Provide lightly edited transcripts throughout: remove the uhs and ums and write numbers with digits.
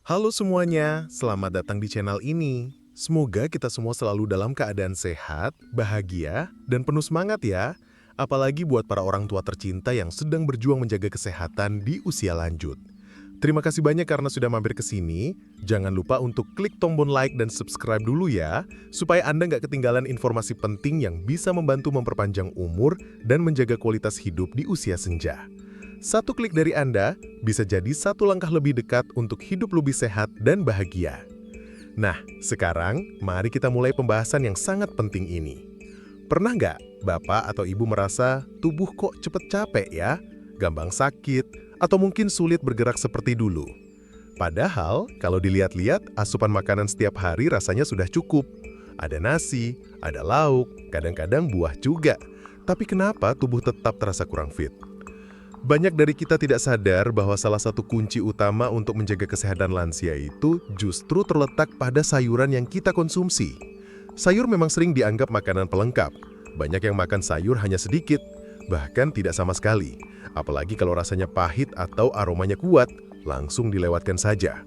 Halo semuanya, selamat datang di channel ini. Semoga kita semua selalu dalam keadaan sehat, bahagia, dan penuh semangat ya. Apalagi buat para orang tua tercinta yang sedang berjuang menjaga kesehatan di usia lanjut. Terima kasih banyak karena sudah mampir ke sini. Jangan lupa untuk klik tombol like dan subscribe dulu ya, supaya Anda nggak ketinggalan informasi penting yang bisa membantu memperpanjang umur dan menjaga kualitas hidup di usia senja. Satu klik dari Anda bisa jadi satu langkah lebih dekat untuk hidup lebih sehat dan bahagia. Nah, sekarang mari kita mulai pembahasan yang sangat penting ini. Pernah nggak Bapak atau Ibu merasa tubuh kok cepet capek ya? Gampang sakit, atau mungkin sulit bergerak seperti dulu? Padahal, kalau dilihat-lihat, asupan makanan setiap hari rasanya sudah cukup. Ada nasi, ada lauk, kadang-kadang buah juga. Tapi kenapa tubuh tetap terasa kurang fit? Banyak dari kita tidak sadar bahwa salah satu kunci utama untuk menjaga kesehatan lansia itu justru terletak pada sayuran yang kita konsumsi. Sayur memang sering dianggap makanan pelengkap. Banyak yang makan sayur hanya sedikit, bahkan tidak sama sekali. Apalagi kalau rasanya pahit atau aromanya kuat, langsung dilewatkan saja.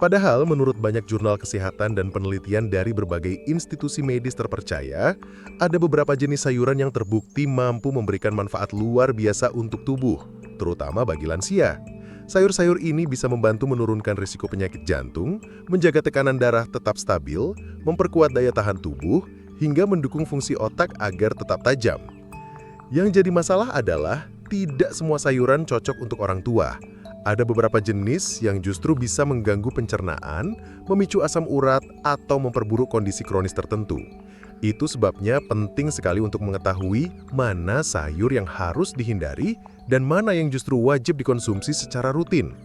Padahal menurut banyak jurnal kesehatan dan penelitian dari berbagai institusi medis terpercaya, ada beberapa jenis sayuran yang terbukti mampu memberikan manfaat luar biasa untuk tubuh, terutama bagi lansia. Sayur-sayur ini bisa membantu menurunkan risiko penyakit jantung, menjaga tekanan darah tetap stabil, memperkuat daya tahan tubuh, hingga mendukung fungsi otak agar tetap tajam. Yang jadi masalah adalah tidak semua sayuran cocok untuk orang tua. Ada beberapa jenis yang justru bisa mengganggu pencernaan, memicu asam urat, atau memperburuk kondisi kronis tertentu. Itu sebabnya penting sekali untuk mengetahui mana sayur yang harus dihindari dan mana yang justru wajib dikonsumsi secara rutin.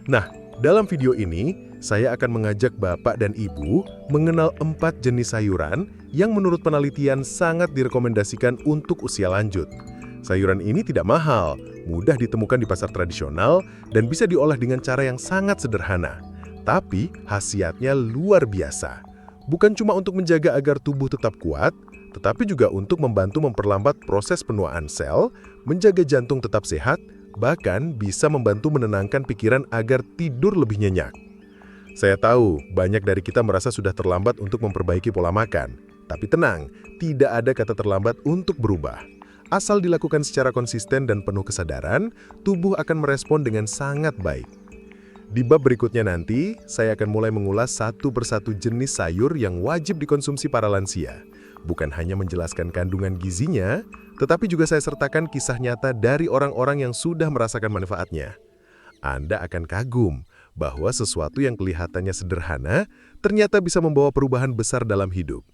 Nah, dalam video ini, saya akan mengajak Bapak dan Ibu mengenal 4 jenis sayuran yang menurut penelitian sangat direkomendasikan untuk usia lanjut. Sayuran ini tidak mahal, mudah ditemukan di pasar tradisional, dan bisa diolah dengan cara yang sangat sederhana. Tapi, khasiatnya luar biasa. Bukan cuma untuk menjaga agar tubuh tetap kuat, tetapi juga untuk membantu memperlambat proses penuaan sel, menjaga jantung tetap sehat, bahkan bisa membantu menenangkan pikiran agar tidur lebih nyenyak. Saya tahu, banyak dari kita merasa sudah terlambat untuk memperbaiki pola makan. Tapi tenang, tidak ada kata terlambat untuk berubah. Asal dilakukan secara konsisten dan penuh kesadaran, tubuh akan merespon dengan sangat baik. Di bab berikutnya nanti, saya akan mulai mengulas satu persatu jenis sayur yang wajib dikonsumsi para lansia. Bukan hanya menjelaskan kandungan gizinya, tetapi juga saya sertakan kisah nyata dari orang-orang yang sudah merasakan manfaatnya. Anda akan kagum bahwa sesuatu yang kelihatannya sederhana ternyata bisa membawa perubahan besar dalam hidup.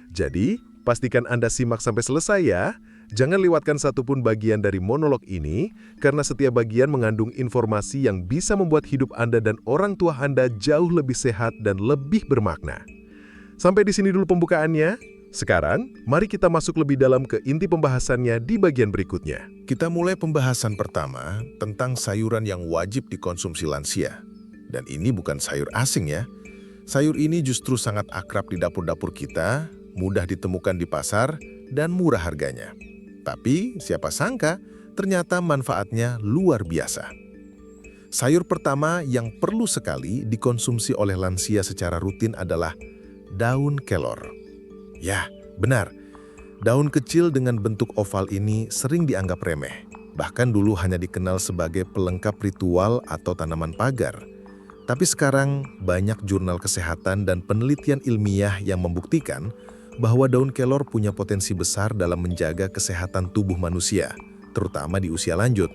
Jadi, pastikan Anda simak sampai selesai ya. Jangan lewatkan satupun bagian dari monolog ini, karena setiap bagian mengandung informasi yang bisa membuat hidup Anda dan orang tua Anda jauh lebih sehat dan lebih bermakna. Sampai di sini dulu pembukaannya. Sekarang, mari kita masuk lebih dalam ke inti pembahasannya di bagian berikutnya. Kita mulai pembahasan pertama tentang sayuran yang wajib dikonsumsi lansia. Dan ini bukan sayur asing ya. Sayur ini justru sangat akrab di dapur-dapur kita, mudah ditemukan di pasar, dan murah harganya. Tapi siapa sangka ternyata manfaatnya luar biasa. Sayur pertama yang perlu sekali dikonsumsi oleh lansia secara rutin adalah daun kelor. Ya, benar. Daun kecil dengan bentuk oval ini sering dianggap remeh. Bahkan dulu hanya dikenal sebagai pelengkap ritual atau tanaman pagar. Tapi sekarang banyak jurnal kesehatan dan penelitian ilmiah yang membuktikan bahwa daun kelor punya potensi besar dalam menjaga kesehatan tubuh manusia, terutama di usia lanjut.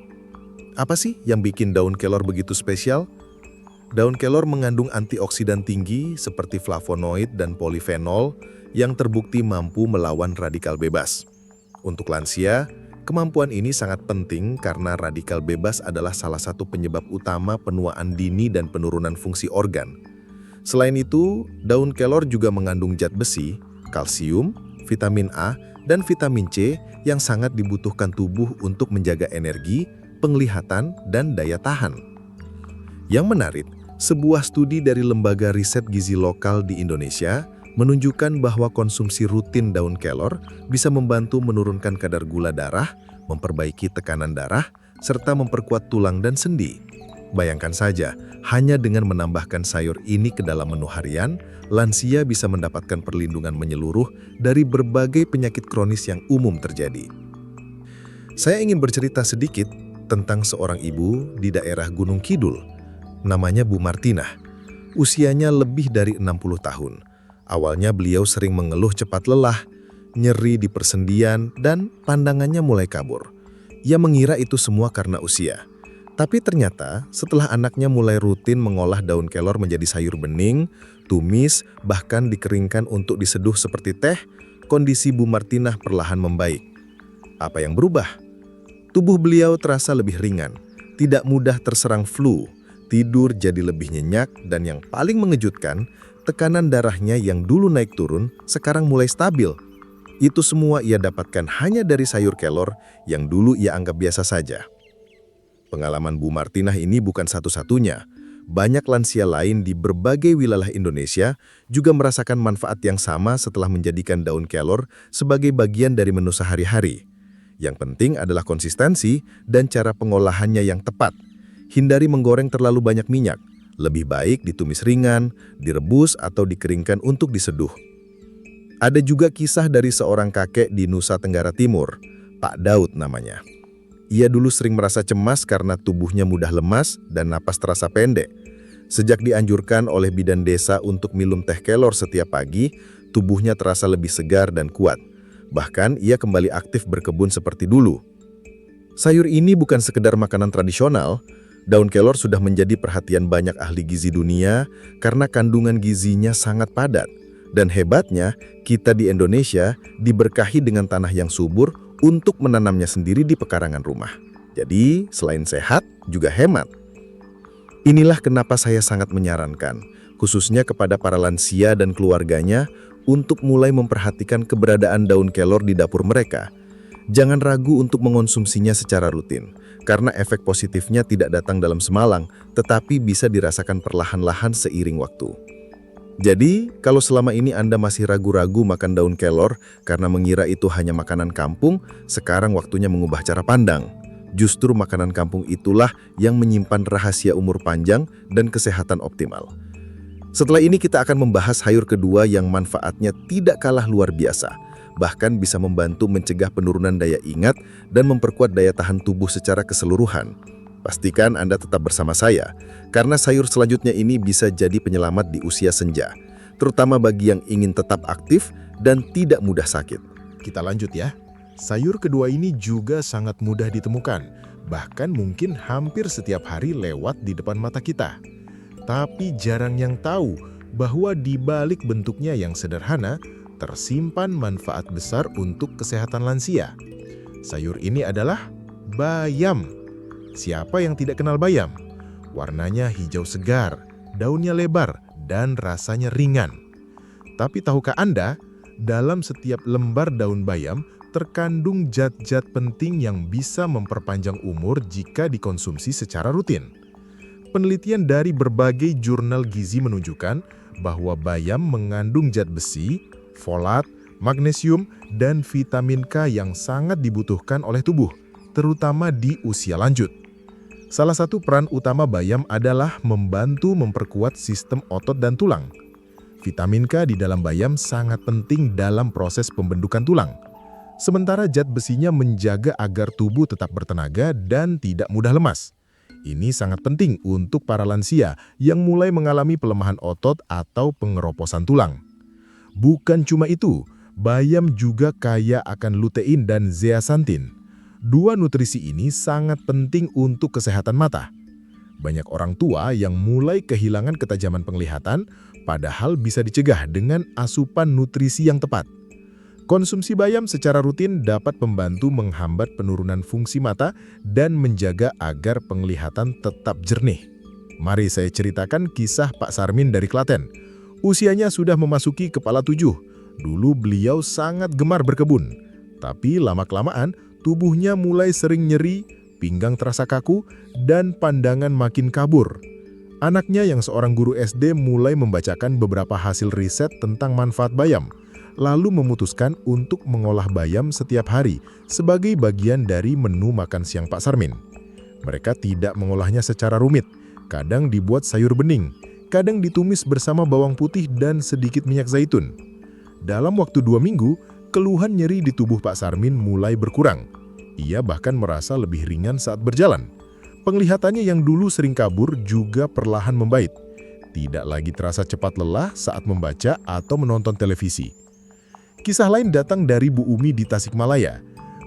Apa sih yang bikin daun kelor begitu spesial? Daun kelor mengandung antioksidan tinggi seperti flavonoid dan polifenol yang terbukti mampu melawan radikal bebas. Untuk lansia, kemampuan ini sangat penting karena radikal bebas adalah salah satu penyebab utama penuaan dini dan penurunan fungsi organ. Selain itu, daun kelor juga mengandung zat besi, kalsium, vitamin A, dan vitamin C yang sangat dibutuhkan tubuh untuk menjaga energi, penglihatan, dan daya tahan. Yang menarik, sebuah studi dari Lembaga Riset Gizi Lokal di Indonesia menunjukkan bahwa konsumsi rutin daun kelor bisa membantu menurunkan kadar gula darah, memperbaiki tekanan darah, serta memperkuat tulang dan sendi. Bayangkan saja, hanya dengan menambahkan sayur ini ke dalam menu harian, lansia bisa mendapatkan perlindungan menyeluruh dari berbagai penyakit kronis yang umum terjadi. Saya ingin bercerita sedikit tentang seorang ibu di daerah Gunung Kidul. Namanya Bu Martinah. Usianya lebih dari 60 tahun. Awalnya beliau sering mengeluh cepat lelah, nyeri di persendian, dan pandangannya mulai kabur. Ia mengira itu semua karena usia. Tapi ternyata setelah anaknya mulai rutin mengolah daun kelor menjadi sayur bening, tumis, bahkan dikeringkan untuk diseduh seperti teh, kondisi Bu Martinah perlahan membaik. Apa yang berubah? Tubuh beliau terasa lebih ringan, tidak mudah terserang flu, tidur jadi lebih nyenyak, dan yang paling mengejutkan, tekanan darahnya yang dulu naik turun sekarang mulai stabil. Itu semua ia dapatkan hanya dari sayur kelor yang dulu ia anggap biasa saja. Pengalaman Bu Martinah ini bukan satu-satunya. Banyak lansia lain di berbagai wilayah Indonesia juga merasakan manfaat yang sama setelah menjadikan daun kelor sebagai bagian dari menu sehari-hari. Yang penting adalah konsistensi dan cara pengolahannya yang tepat. Hindari menggoreng terlalu banyak minyak. Lebih baik ditumis ringan, direbus atau dikeringkan untuk diseduh. Ada juga kisah dari seorang kakek di Nusa Tenggara Timur, Pak Daud namanya. Ia dulu sering merasa cemas karena tubuhnya mudah lemas dan napas terasa pendek. Sejak dianjurkan oleh bidan desa untuk minum teh kelor setiap pagi, tubuhnya terasa lebih segar dan kuat. Bahkan ia kembali aktif berkebun seperti dulu. Sayur ini bukan sekedar makanan tradisional. Daun kelor sudah menjadi perhatian banyak ahli gizi dunia karena kandungan gizinya sangat padat. Dan hebatnya, kita di Indonesia diberkahi dengan tanah yang subur untuk menanamnya sendiri di pekarangan rumah. Jadi, selain sehat, juga hemat. Inilah kenapa saya sangat menyarankan, khususnya kepada para lansia dan keluarganya, untuk mulai memperhatikan keberadaan daun kelor di dapur mereka. Jangan ragu untuk mengonsumsinya secara rutin, karena efek positifnya tidak datang dalam semalang, tetapi bisa dirasakan perlahan-lahan seiring waktu. Jadi, kalau selama ini Anda masih ragu-ragu makan daun kelor karena mengira itu hanya makanan kampung, sekarang waktunya mengubah cara pandang. Justru makanan kampung itulah yang menyimpan rahasia umur panjang dan kesehatan optimal. Setelah ini kita akan membahas sayur kedua yang manfaatnya tidak kalah luar biasa, bahkan bisa membantu mencegah penurunan daya ingat dan memperkuat daya tahan tubuh secara keseluruhan. Pastikan Anda tetap bersama saya, karena sayur selanjutnya ini bisa jadi penyelamat di usia senja, terutama bagi yang ingin tetap aktif dan tidak mudah sakit. Kita lanjut ya. Sayur kedua ini juga sangat mudah ditemukan, bahkan mungkin hampir setiap hari lewat di depan mata kita. Tapi jarang yang tahu bahwa di balik bentuknya yang sederhana, tersimpan manfaat besar untuk kesehatan lansia. Sayur ini adalah bayam. Siapa yang tidak kenal bayam? Warnanya hijau segar, daunnya lebar, dan rasanya ringan. Tapi tahukah Anda, dalam setiap lembar daun bayam terkandung zat-zat penting yang bisa memperpanjang umur jika dikonsumsi secara rutin. Penelitian dari berbagai jurnal gizi menunjukkan bahwa bayam mengandung zat besi, folat, magnesium, dan vitamin K yang sangat dibutuhkan oleh tubuh, terutama di usia lanjut. Salah satu peran utama bayam adalah membantu memperkuat sistem otot dan tulang. Vitamin K di dalam bayam sangat penting dalam proses pembentukan tulang. Sementara zat besinya menjaga agar tubuh tetap bertenaga dan tidak mudah lemas. Ini sangat penting untuk para lansia yang mulai mengalami pelemahan otot atau pengeroposan tulang. Bukan cuma itu, bayam juga kaya akan lutein dan zeaxanthin. Dua nutrisi ini sangat penting untuk kesehatan mata. Banyak orang tua yang mulai kehilangan ketajaman penglihatan, padahal bisa dicegah dengan asupan nutrisi yang tepat. Konsumsi bayam secara rutin dapat membantu menghambat penurunan fungsi mata dan menjaga agar penglihatan tetap jernih. Mari saya ceritakan kisah Pak Sarmin dari Klaten. Usianya sudah memasuki kepala 7. Dulu beliau sangat gemar berkebun. Tapi lama-kelamaan, tubuhnya mulai sering nyeri, pinggang terasa kaku, dan pandangan makin kabur. Anaknya yang seorang guru SD mulai membacakan beberapa hasil riset tentang manfaat bayam, lalu memutuskan untuk mengolah bayam setiap hari sebagai bagian dari menu makan siang Pak Sarmin. Mereka tidak mengolahnya secara rumit. Kadang dibuat sayur bening, kadang ditumis bersama bawang putih dan sedikit minyak zaitun. Dalam waktu 2 minggu, keluhan nyeri di tubuh Pak Sarmin mulai berkurang. Ia bahkan merasa lebih ringan saat berjalan. Penglihatannya yang dulu sering kabur juga perlahan membaik. Tidak lagi terasa cepat lelah saat membaca atau menonton televisi. Kisah lain datang dari Bu Umi di Tasikmalaya.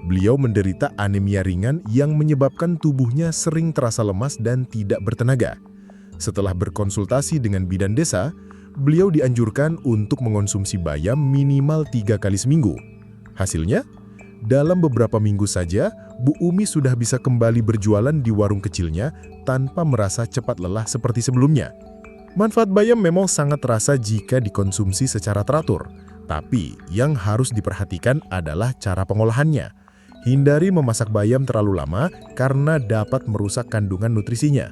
Beliau menderita anemia ringan yang menyebabkan tubuhnya sering terasa lemas dan tidak bertenaga. Setelah berkonsultasi dengan bidan desa, beliau dianjurkan untuk mengonsumsi bayam minimal 3 kali seminggu. Hasilnya, dalam beberapa minggu saja, Bu Umi sudah bisa kembali berjualan di warung kecilnya tanpa merasa cepat lelah seperti sebelumnya. Manfaat bayam memang sangat terasa jika dikonsumsi secara teratur. Tapi, yang harus diperhatikan adalah cara pengolahannya. Hindari memasak bayam terlalu lama karena dapat merusak kandungan nutrisinya.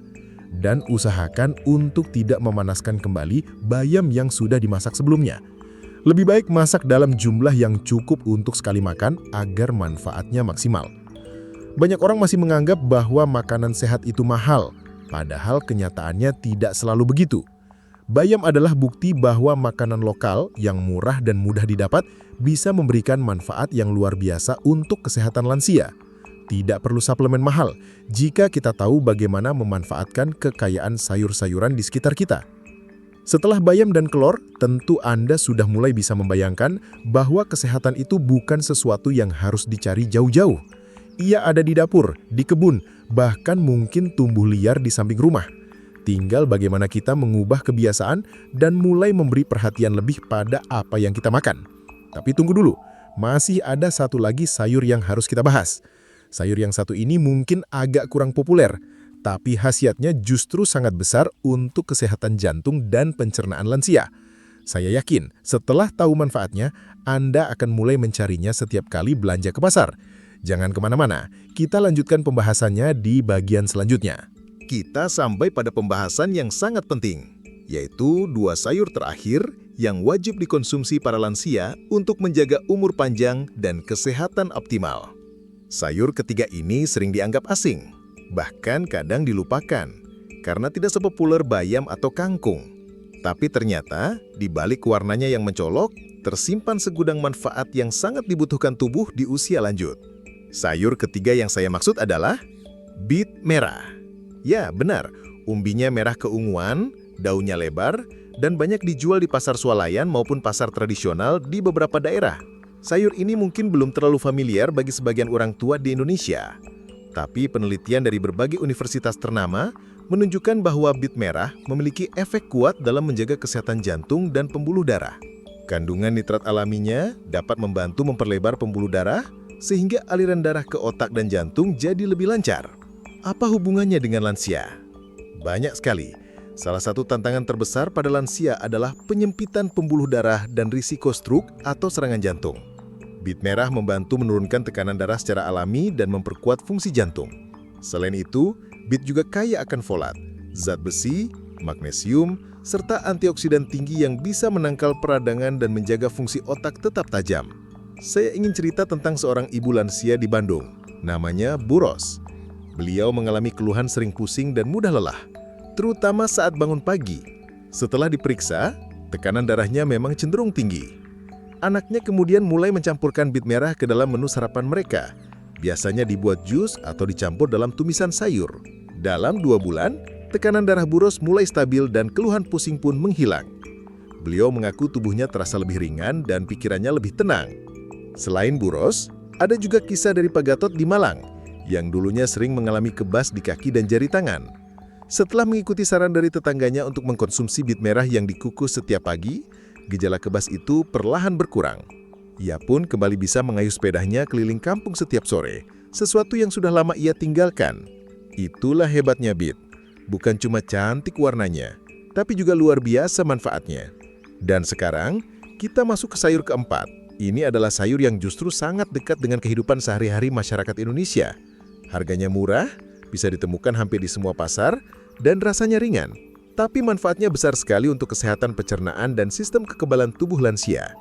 Dan usahakan untuk tidak memanaskan kembali bayam yang sudah dimasak sebelumnya. Lebih baik masak dalam jumlah yang cukup untuk sekali makan agar manfaatnya maksimal. Banyak orang masih menganggap bahwa makanan sehat itu mahal, padahal kenyataannya tidak selalu begitu. Bayam adalah bukti bahwa makanan lokal yang murah dan mudah didapat bisa memberikan manfaat yang luar biasa untuk kesehatan lansia. Tidak perlu suplemen mahal jika kita tahu bagaimana memanfaatkan kekayaan sayur-sayuran di sekitar kita. Setelah bayam dan kelor, tentu Anda sudah mulai bisa membayangkan bahwa kesehatan itu bukan sesuatu yang harus dicari jauh-jauh. Ia ada di dapur, di kebun, bahkan mungkin tumbuh liar di samping rumah. Tinggal bagaimana kita mengubah kebiasaan dan mulai memberi perhatian lebih pada apa yang kita makan. Tapi tunggu dulu, masih ada satu lagi sayur yang harus kita bahas. Sayur yang satu ini mungkin agak kurang populer, tapi khasiatnya justru sangat besar untuk kesehatan jantung dan pencernaan lansia. Saya yakin setelah tahu manfaatnya, Anda akan mulai mencarinya setiap kali belanja ke pasar. Jangan kemana-mana, kita lanjutkan pembahasannya di bagian selanjutnya. Kita sampai pada pembahasan yang sangat penting, yaitu 2 sayur terakhir yang wajib dikonsumsi para lansia untuk menjaga umur panjang dan kesehatan optimal. Sayur ketiga ini sering dianggap asing, bahkan kadang dilupakan, karena tidak sepopuler bayam atau kangkung. Tapi ternyata, di balik warnanya yang mencolok, tersimpan segudang manfaat yang sangat dibutuhkan tubuh di usia lanjut. Sayur ketiga yang saya maksud adalah bit merah. Ya, benar, umbinya merah keunguan, daunnya lebar, dan banyak dijual di pasar swalayan maupun pasar tradisional di beberapa daerah. Sayur ini mungkin belum terlalu familiar bagi sebagian orang tua di Indonesia. Tapi penelitian dari berbagai universitas ternama menunjukkan bahwa bit merah memiliki efek kuat dalam menjaga kesehatan jantung dan pembuluh darah. Kandungan nitrat alaminya dapat membantu memperlebar pembuluh darah sehingga aliran darah ke otak dan jantung jadi lebih lancar. Apa hubungannya dengan lansia? Banyak sekali. Salah satu tantangan terbesar pada lansia adalah penyempitan pembuluh darah dan risiko stroke atau serangan jantung. Bit merah membantu menurunkan tekanan darah secara alami dan memperkuat fungsi jantung. Selain itu, bit juga kaya akan folat, zat besi, magnesium, serta antioksidan tinggi yang bisa menangkal peradangan dan menjaga fungsi otak tetap tajam. Saya ingin cerita tentang seorang ibu lansia di Bandung, namanya Bu Ros. Beliau mengalami keluhan sering pusing dan mudah lelah, terutama saat bangun pagi. Setelah diperiksa, tekanan darahnya memang cenderung tinggi. Anaknya kemudian mulai mencampurkan bit merah ke dalam menu sarapan mereka. Biasanya dibuat jus atau dicampur dalam tumisan sayur. Dalam 2 bulan, tekanan darah Bu Ros mulai stabil dan keluhan pusing pun menghilang. Beliau mengaku tubuhnya terasa lebih ringan dan pikirannya lebih tenang. Selain Bu Ros, ada juga kisah dari Pak Gatot di Malang, yang dulunya sering mengalami kebas di kaki dan jari tangan. Setelah mengikuti saran dari tetangganya untuk mengkonsumsi bit merah yang dikukus setiap pagi, gejala kebas itu perlahan berkurang. Ia pun kembali bisa mengayuh sepedanya keliling kampung setiap sore, sesuatu yang sudah lama ia tinggalkan. Itulah hebatnya bit. Bukan cuma cantik warnanya, tapi juga luar biasa manfaatnya. Dan sekarang, kita masuk ke sayur keempat. Ini adalah sayur yang justru sangat dekat dengan kehidupan sehari-hari masyarakat Indonesia. Harganya murah, bisa ditemukan hampir di semua pasar, dan rasanya ringan. Tapi manfaatnya besar sekali untuk kesehatan pencernaan dan sistem kekebalan tubuh lansia.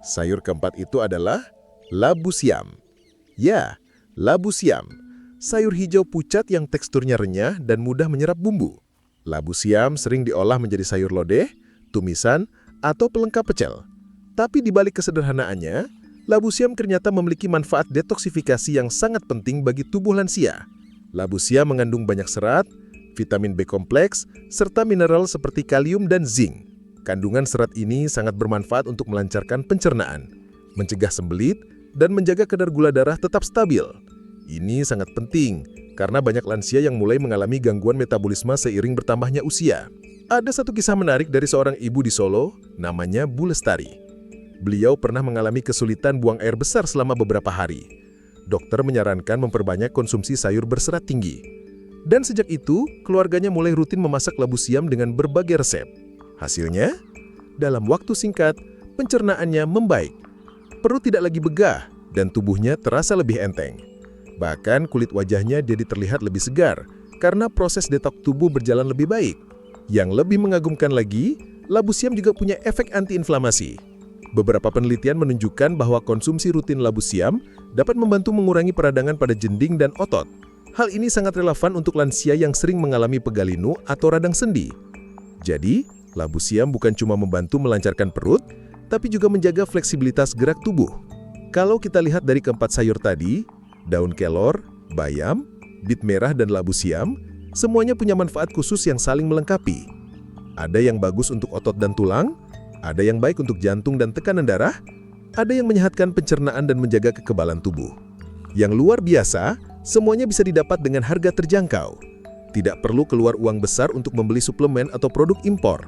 Sayur keempat itu adalah labu siam. Ya, labu siam. sayur hijau pucat yang teksturnya renyah dan mudah menyerap bumbu. Labu siam sering diolah menjadi sayur lodeh, tumisan, atau pelengkap pecel. Tapi di balik kesederhanaannya, labu siam ternyata memiliki manfaat detoksifikasi yang sangat penting bagi tubuh lansia. Labu siam mengandung banyak serat, vitamin B kompleks, serta mineral seperti kalium dan zinc. Kandungan serat ini sangat bermanfaat untuk melancarkan pencernaan, mencegah sembelit, dan menjaga kadar gula darah tetap stabil. Ini sangat penting, karena banyak lansia yang mulai mengalami gangguan metabolisme seiring bertambahnya usia. Ada satu kisah menarik dari seorang ibu di Solo, namanya Bu Lestari. Beliau pernah mengalami kesulitan buang air besar selama beberapa hari. Dokter menyarankan memperbanyak konsumsi sayur berserat tinggi. Dan sejak itu, keluarganya mulai rutin memasak labu siam dengan berbagai resep. Hasilnya, dalam waktu singkat, pencernaannya membaik. Perut tidak lagi begah, dan tubuhnya terasa lebih enteng. Bahkan kulit wajahnya jadi terlihat lebih segar, karena proses detoks tubuh berjalan lebih baik. Yang lebih mengagumkan lagi, labu siam juga punya efek antiinflamasi. Beberapa penelitian menunjukkan bahwa konsumsi rutin labu siam dapat membantu mengurangi peradangan pada jending dan otot. Hal ini sangat relevan untuk lansia yang sering mengalami pegal linu atau radang sendi. Jadi, labu siam bukan cuma membantu melancarkan perut, tapi juga menjaga fleksibilitas gerak tubuh. Kalau kita lihat dari keempat sayur tadi, daun kelor, bayam, bit merah, dan labu siam, semuanya punya manfaat khusus yang saling melengkapi. Ada yang bagus untuk otot dan tulang, ada yang baik untuk jantung dan tekanan darah, ada yang menyehatkan pencernaan dan menjaga kekebalan tubuh. Yang luar biasa, semuanya bisa didapat dengan harga terjangkau. Tidak perlu keluar uang besar untuk membeli suplemen atau produk impor.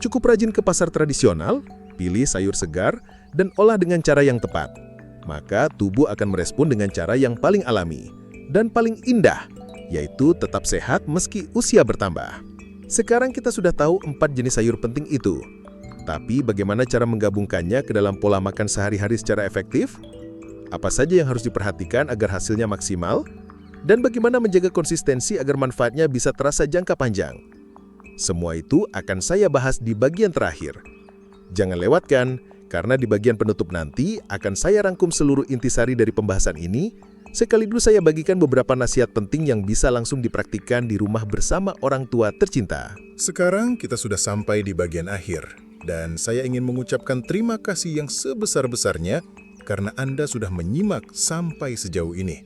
Cukup rajin ke pasar tradisional, pilih sayur segar, dan olah dengan cara yang tepat. Maka tubuh akan merespon dengan cara yang paling alami dan paling indah, yaitu tetap sehat meski usia bertambah. Sekarang kita sudah tahu 4 jenis sayur penting itu. Tapi bagaimana cara menggabungkannya ke dalam pola makan sehari-hari secara efektif? Apa saja yang harus diperhatikan agar hasilnya maksimal? Dan bagaimana menjaga konsistensi agar manfaatnya bisa terasa jangka panjang? Semua itu akan saya bahas di bagian terakhir. Jangan lewatkan, karena di bagian penutup nanti akan saya rangkum seluruh intisari dari pembahasan ini, sekaligus saya bagikan beberapa nasihat penting yang bisa langsung dipraktikkan di rumah bersama orang tua tercinta. Sekarang kita sudah sampai di bagian akhir. Dan saya ingin mengucapkan terima kasih yang sebesar-besarnya karena Anda sudah menyimak sampai sejauh ini.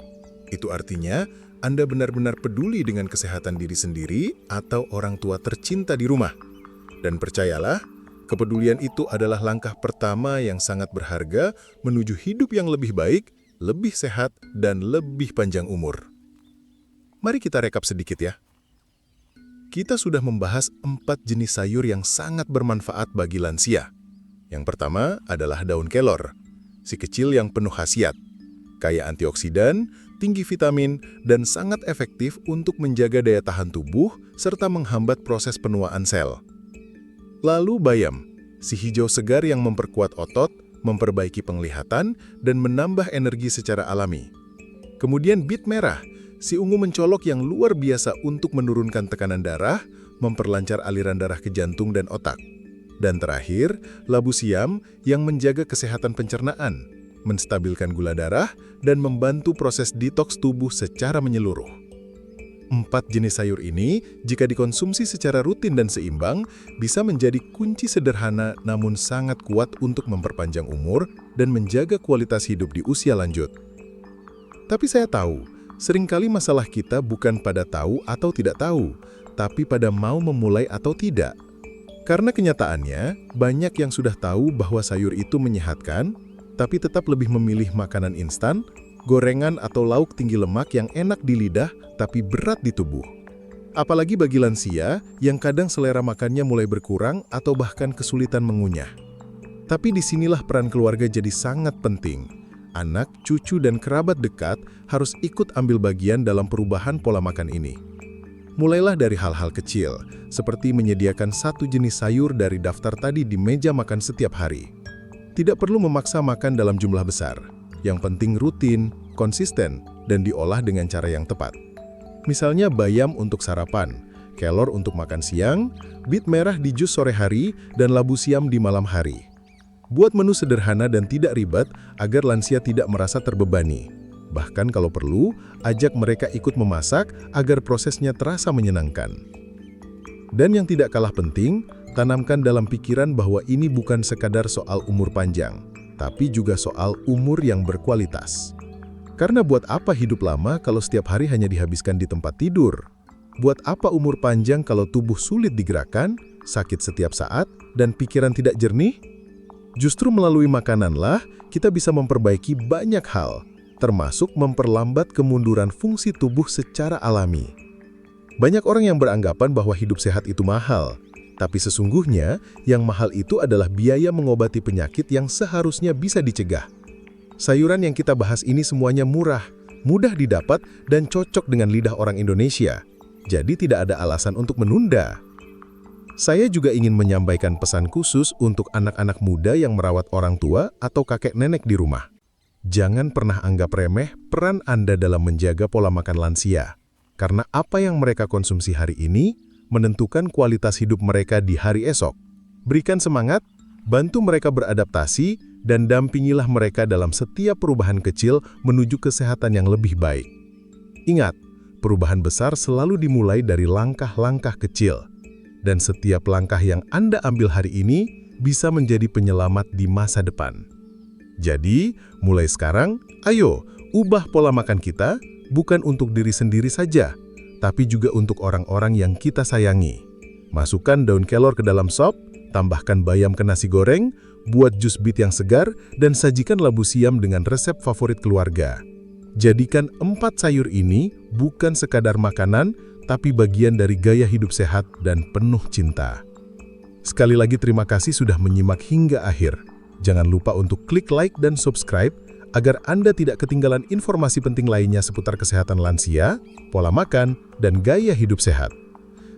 Itu artinya Anda benar-benar peduli dengan kesehatan diri sendiri atau orang tua tercinta di rumah. Dan percayalah, kepedulian itu adalah langkah pertama yang sangat berharga menuju hidup yang lebih baik, lebih sehat, dan lebih panjang umur. Mari kita rekap sedikit ya. Kita sudah membahas 4 jenis sayur yang sangat bermanfaat bagi lansia. Yang pertama adalah daun kelor, si kecil yang penuh khasiat, kaya antioksidan, tinggi vitamin, dan sangat efektif untuk menjaga daya tahan tubuh serta menghambat proses penuaan sel. Lalu bayam, si hijau segar yang memperkuat otot, memperbaiki penglihatan, dan menambah energi secara alami. Kemudian bit merah, si ungu mencolok yang luar biasa untuk menurunkan tekanan darah, memperlancar aliran darah ke jantung dan otak. Dan terakhir, labu siam yang menjaga kesehatan pencernaan, menstabilkan gula darah, dan membantu proses detoks tubuh secara menyeluruh. 4 jenis sayur ini, jika dikonsumsi secara rutin dan seimbang, bisa menjadi kunci sederhana namun sangat kuat untuk memperpanjang umur dan menjaga kualitas hidup di usia lanjut. Tapi saya tahu, seringkali masalah kita bukan pada tahu atau tidak tahu, tapi pada mau memulai atau tidak. Karena kenyataannya, banyak yang sudah tahu bahwa sayur itu menyehatkan, tapi tetap lebih memilih makanan instan, gorengan atau lauk tinggi lemak yang enak di lidah tapi berat di tubuh. Apalagi bagi lansia yang kadang selera makannya mulai berkurang atau bahkan kesulitan mengunyah. Tapi disinilah peran keluarga jadi sangat penting. Anak, cucu, dan kerabat dekat harus ikut ambil bagian dalam perubahan pola makan ini. Mulailah dari hal-hal kecil, seperti menyediakan 1 jenis sayur dari daftar tadi di meja makan setiap hari. Tidak perlu memaksa makan dalam jumlah besar. Yang penting rutin, konsisten, dan diolah dengan cara yang tepat. Misalnya bayam untuk sarapan, kelor untuk makan siang, bit merah di jus sore hari, dan labu siam di malam hari. Buat menu sederhana dan tidak ribet agar lansia tidak merasa terbebani. Bahkan kalau perlu, ajak mereka ikut memasak agar prosesnya terasa menyenangkan. Dan yang tidak kalah penting, tanamkan dalam pikiran bahwa ini bukan sekadar soal umur panjang, tapi juga soal umur yang berkualitas. Karena buat apa hidup lama kalau setiap hari hanya dihabiskan di tempat tidur? Buat apa umur panjang kalau tubuh sulit digerakkan, sakit setiap saat, dan pikiran tidak jernih? Justru melalui makananlah kita bisa memperbaiki banyak hal, termasuk memperlambat kemunduran fungsi tubuh secara alami. Banyak orang yang beranggapan bahwa hidup sehat itu mahal, tapi sesungguhnya yang mahal itu adalah biaya mengobati penyakit yang seharusnya bisa dicegah. Sayuran yang kita bahas ini semuanya murah, mudah didapat, dan cocok dengan lidah orang Indonesia. Jadi tidak ada alasan untuk menunda. Saya juga ingin menyampaikan pesan khusus untuk anak-anak muda yang merawat orang tua atau kakek nenek di rumah. Jangan pernah anggap remeh peran Anda dalam menjaga pola makan lansia. Karena apa yang mereka konsumsi hari ini menentukan kualitas hidup mereka di hari esok. Berikan semangat, bantu mereka beradaptasi, dan dampingilah mereka dalam setiap perubahan kecil menuju kesehatan yang lebih baik. Ingat, perubahan besar selalu dimulai dari langkah-langkah kecil. Dan setiap langkah yang Anda ambil hari ini bisa menjadi penyelamat di masa depan. Jadi, mulai sekarang, ayo ubah pola makan kita, bukan untuk diri sendiri saja, tapi juga untuk orang-orang yang kita sayangi. Masukkan daun kelor ke dalam sop, tambahkan bayam ke nasi goreng, buat jus bit yang segar, dan sajikan labu siam dengan resep favorit keluarga. Jadikan 4 sayur ini bukan sekadar makanan, tapi bagian dari gaya hidup sehat dan penuh cinta. Sekali lagi terima kasih sudah menyimak hingga akhir. Jangan lupa untuk klik like dan subscribe agar Anda tidak ketinggalan informasi penting lainnya seputar kesehatan lansia, pola makan, dan gaya hidup sehat.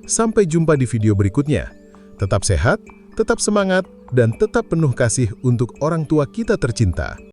Sampai jumpa di video berikutnya. Tetap sehat, tetap semangat, dan tetap penuh kasih untuk orang tua kita tercinta.